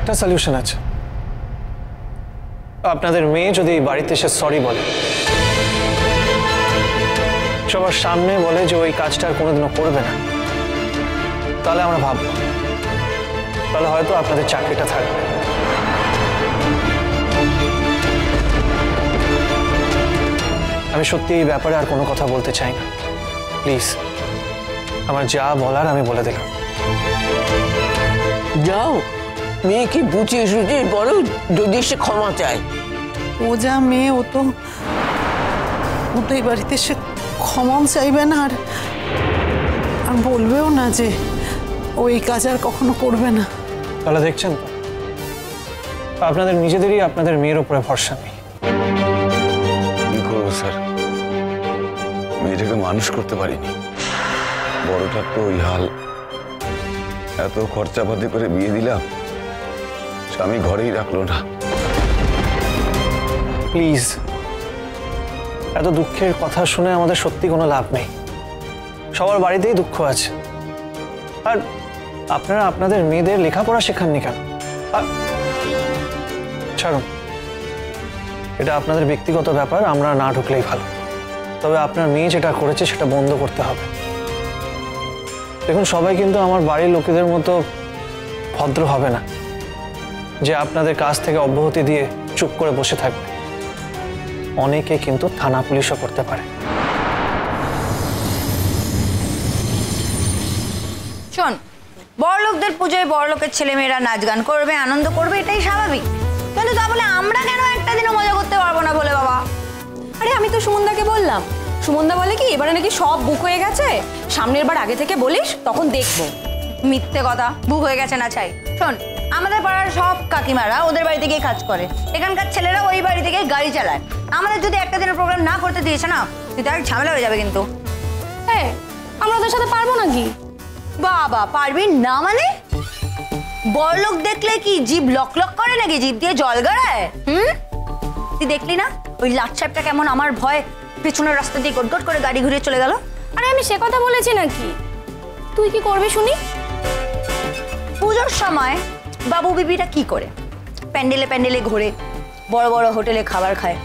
একটা সলিউশন আছে। আপনাদের মেয়ে যদি এই বাড়িতে এসে সরি বলে, সবার সামনে বলে যে ওই কাজটা আর কোনোদিনও করবে না, তাহলে আমরা ভাববো, তাহলে হয়তো আপনাদের চাকরিটা থাকবে। আমি সত্যি এই ব্যাপারে আর কোনো কথা বলতে চাই না, প্লিজ। আমার যা বলার আমি বলে দিলাম। যাও, মেয়ে কি বুঝিয়ে সুঝিয়ে বলো, যদি সে ক্ষমা চায়। ও যা মেয়ে, ও তো এই বাড়িতে সে ক্ষমা চাইবে না, আর বলবেও না যে ও এই কাজ আর কখনো করবে না। তাহলে দেখছেন তো, আপনাদের নিজেদেরই আপনাদের মেয়ের উপরে ভরসা নেই। কি করবো স্যার, মেয়েটাকে মানুষ করতে পারিনি। বড়টার তো ওই হাল, এত খরচাপাতি করে বিয়ে দিলাম, স্বামী ঘরেই রাখলো না। প্লিজ, এত দুঃখের কথা শুনে আমাদের সত্যি কোনো লাভ নেই। সবার বাড়িতেই দুঃখ আছে, আর আপনারা আপনাদের মেয়েদের লেখাপড়া শেখাননি কেন? ছাড়ুন, এটা আপনাদের ব্যক্তিগত ব্যাপার, আমরা না ঢুকলেই ভালো। তবে আপনার মেয়ে যেটা করেছে সেটা বন্ধ করতে হবে। দেখুন, সবাই কিন্তু আমার বাড়ির লোকেদের মতো ভদ্র হবে না যে আপনাদের কাছ থেকে অব্যাহতি দিয়ে চুপ করে বসে থাকবে। অনেকে কিন্তু থানা পুলিশও করতে পারে। শোন, বড়লোকদের পুজোয় বড়লোকের ছেলেমেয়েরা নাচ গান করবে, আনন্দ করবে, এটাই স্বাভাবিক। কিন্তু তা বলে আমরা কেন একটা দিনও মজা করতে পারবো না বলে বাবা? আরে আমি তো সুমনদাকে বললাম, সুমনদা বলে কি এবারে নাকি সব বুক হয়ে গেছে, সামনের বার আগে থেকে বলিস, তখন দেখবো। মিথ্যে কথা, বুক হয়ে গেছে না চাই। শোন, আমাদের পাড়ার সব কাকিমারা ওদের বাড়িতে গিয়ে কাজ করে, এখানকার ছেলেরা ওই বাড়ি থেকে গাড়ি চালায়। আমাদের যদি একটা দিনের প্রোগ্রাম না করতে দিয়েছে না, তার ঝামেলা হয়ে যাবে কিন্তু। হ্যাঁ, আমরা ওদের সাথে পারবো নাকি? বাবা, পারবি না মানে? বড়লোক দেখলে কি জিভ লক লক করে নাকি, জিভ দিয়ে জল গড়ায়? তুই দেখলি না ওই লাটসাপটা কেমন আমার ভয় পেছনের রাস্তা দিয়ে গটগট করে গাড়ি ঘুরিয়ে চলে গেল? আরে আমি সে কথা বলেছি নাকি? তুই কি করবি শুনি? পুজোর সময় বাবু বিবিরা কি করে? প্যান্ডেলে প্যান্ডেলে ঘোরে, বড় বড় হোটেলে খাবার খায়।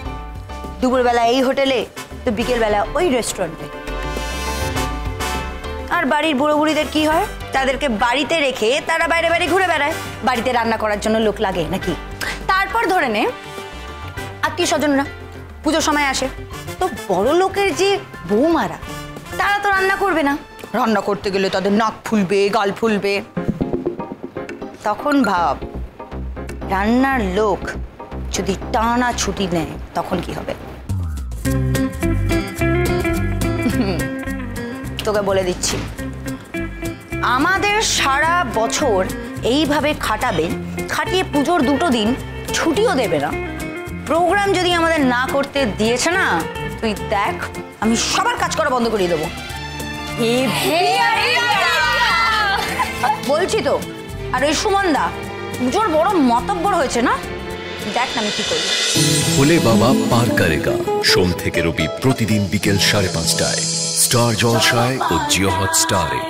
দুপুরবেলা এই হোটেলে, তো বিকেলবেলা ওই রেস্টুরেন্টে। আর বাড়ির বুড়ো বুড়িদের কি হয়? তাদেরকে বাড়িতে রেখে তারা বাইরে বাইরে ঘুরে বেড়ায়। বাড়িতে রান্না করার জন্য লোক লাগে নাকি? তারপর ধরে নে আত্মীয় স্বজনরা পুজোর সময় আসে, তো বড় লোকের যে বৌমারা, তারা তো রান্না করবে না। রান্না করতে গেলে তাদের নাক ফুলবে, গাল ফুলবে। তখন ভাব, রান্নার লোক যদি টানা ছুটি নেয় তখন কি হবে? তোকে বলে দিচ্ছি, আমাদের সারা বছর এইভাবে খাটাবে, খাটিয়ে পুজোর 2 দিন ছুটিও দেবে না। প্রোগ্রাম যদি আমাদের না করতে দিয়েছে না, তুই দেখ আমি সবার কাজ করা বন্ধ করিয়ে দেবো। বলছি তো। আর ওই সুমনদা পুজোর বড় মতব্বর হয়েছে না, দেখ না আমি কি করি। ভোলে বাবা পার করেগা, সোম থেকে রবি প্রতিদিন বিকেল 5:30টায় স্টার জলসায় ও জিও হটস্টারে।